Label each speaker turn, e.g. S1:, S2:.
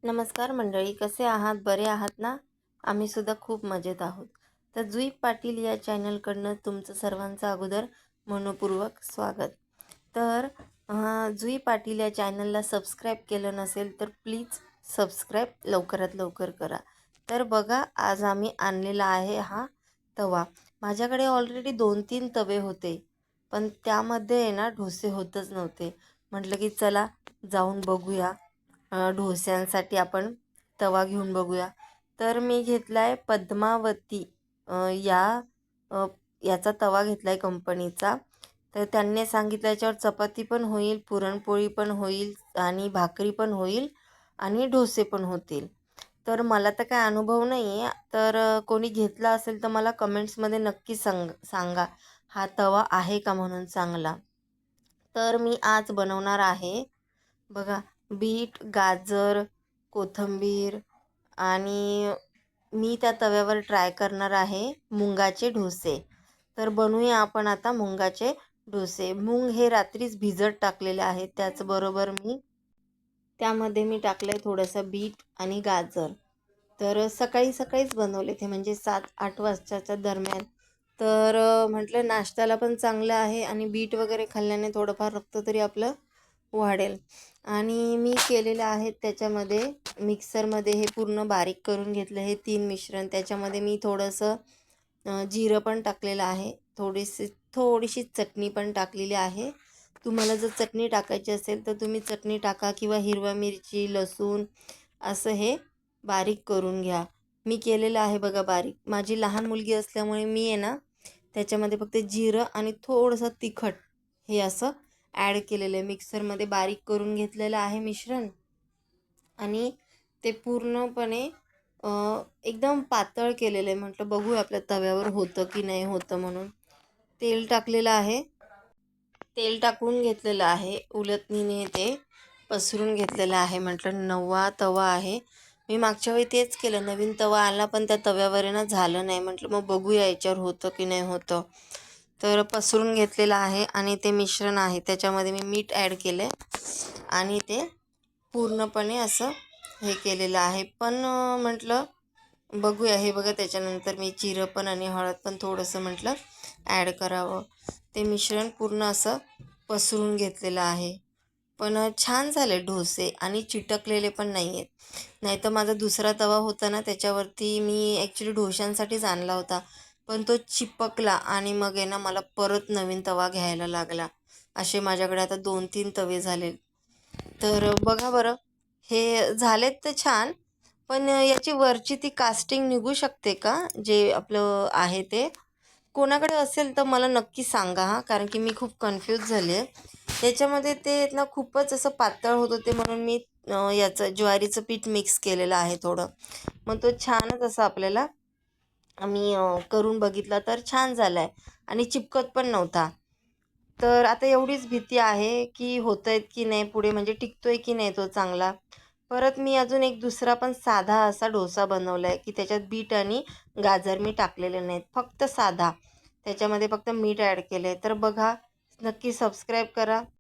S1: नमस्कार मंडळी, कसे आहात? बरे आहात ना? आम्ही सुद्धा खूप मजेत आहोत. तर जुई पाटील या चॅनलकडनं तुमचं सर्वांचं अगोदर मनःपूर्वक स्वागत. तर जुई पाटील या चॅनलला सबस्क्राईब केलं नसेल तर प्लीज सबस्क्राईब लवकरात लवकर करा. तर बघा, आज आम्ही आणलेला आहे हा तवा. माझ्याकडे ऑलरेडी 2-3 तवे होते, पण त्यामध्ये आहे ना डोसे होतच नव्हते. म्हटलं की चला जाऊन बघूया, डोस्यांसाठी आपण तवा घेऊन बघूया. तर मी घेतला आहे पद्मावती अ, या अ, याचा तवा घेतला आहे कंपनीचा. तर त्यांनी सांगितलं याच्यावर चपाती पण होईल, पुरणपोळी पण होईल आणि भाकरी पण होईल आणि डोसे पण होतील. तर मला तर काय अनुभव नाही आहे. तर कोणी घेतला असेल तर मला कमेंट्समध्ये नक्की सांगा हा तवा आहे का म्हणून चांगला. तर मी आज बनवणार आहे बघा, बीट, गाजर, कोथिंबीर आणि मी त्या तव्यावर ट्राय करणार आहे मुंगाचे डोसे. तर बनवूया आपण आता मुंगाचे डोसे. मूग हे रात्रीच भिजत टाकलेले आहे. त्याचबरोबर त्यामध्ये मी टाकलं आहे थोडंसं बीट आणि गाजर. तर सकाळी सकाळीच बनवले ते, म्हणजे 7-8 वाजताच्या दरम्यान. तर म्हटलं नाश्त्याला पण चांगलं आहे आणि बीट वगैरे खाल्ल्याने थोडंफार रक्त तरी आपलं वाढेल. आणि मी केलेलं आहे त्याच्यामध्ये मिक्सरमध्ये हे पूर्ण बारीक करून घेतलं हे 3 मिश्रण. त्याच्यामध्ये मी थोडंसं जिरं पण टाकलेलं आहे, थोडीशी चटणी पण टाकलेली आहे. तुम्हाला जर चटणी टाकायची असेल तर तुम्ही चटणी टाका किंवा हिरवा मिरची, लसूण असं हे बारीक करून घ्या. मी केलेलं आहे बघा बारीक. माझी लहान मुलगी असल्यामुळे मी आहे ना त्याच्यामध्ये फक्त जिरं आणि थोडंसं तिखट हे असं ॲड केलेलं आहे. मिक्सरमध्ये बारीक करून घेतलेलं आहे मिश्रण आणि ते पूर्णपणे एकदम पातळ केलेलं आहे. म्हटलं बघूया आपल्या तव्यावर होतं की नाही होतं म्हणून. तेल टाकलेलं आहे. तेल टाकून घेतलेलं आहे. उलथणीने ते पसरून घेतलेलं आहे. म्हटलं नवा तवा आहे. मी मागच्या वेळी तेच केलं. नवीन तवा आला पण त्या तव्यावर आहे ना झालं नाही. म्हटलं मग बघूया याच्यावर होतं की नाही होतं. तर पसरून घेतलेलं आहे आणि ते मिश्रण आहे त्याच्यामध्ये मी मीठ ॲड केलं आहे आणि ते पूर्णपणे असं हे केलेलं आहे. पण म्हटलं बघूया. हे बघा, त्याच्यानंतर मी जिरं पण आणि हळद पण थोडंसं म्हटलं ॲड करावं. ते मिश्रण पूर्ण असं पसरून घेतलेलं आहे. पण छान झाले डोसे आणि चिटकलेले पण नाही आहेत. नाहीतर माझा दुसरा तवा होता ना त्याच्यावरती मी ॲक्च्युली डोशांसाठीच आणला होता. पण तो चिपकला आणि मग आहे ना मला परत नवीन तवा घ्यायला लागला. असे माझ्याकडे आता 2-3 तवे झाले. तर बघा बरं, हे झालेत तर छान, पण याची वरची ती कास्टिंग निघू शकते का? जे आपलं आहे ते. कोणाकडे असेल तर मला नक्की सांगा हां, कारण की मी खूप कन्फ्यूज झाले आहे. त्याच्यामध्ये ते ना खूपच असं पातळ होत होते म्हणून मी याचं ज्वारीचं पीठ मिक्स केलेलं आहे थोडं. मग तो छानच असा आपल्याला मी करून बघितला तर छान झाला आहे आणि चिपकत पण नव्हता. तर आता एवढीच भीती आहे की होतंय की नाही पुढे, म्हणजे टिकतोय की नाही तो चांगला. परत मी अजून एक दुसरा पण साधा असा डोसा बनवला आहे की त्याच्यात बीट आणि गाजर मी टाकलेले नाहीत, फक्त साधा. त्याच्यामध्ये फक्त मीठ ॲड केलं आहे. तर बघा, नक्की सबस्क्राईब करा.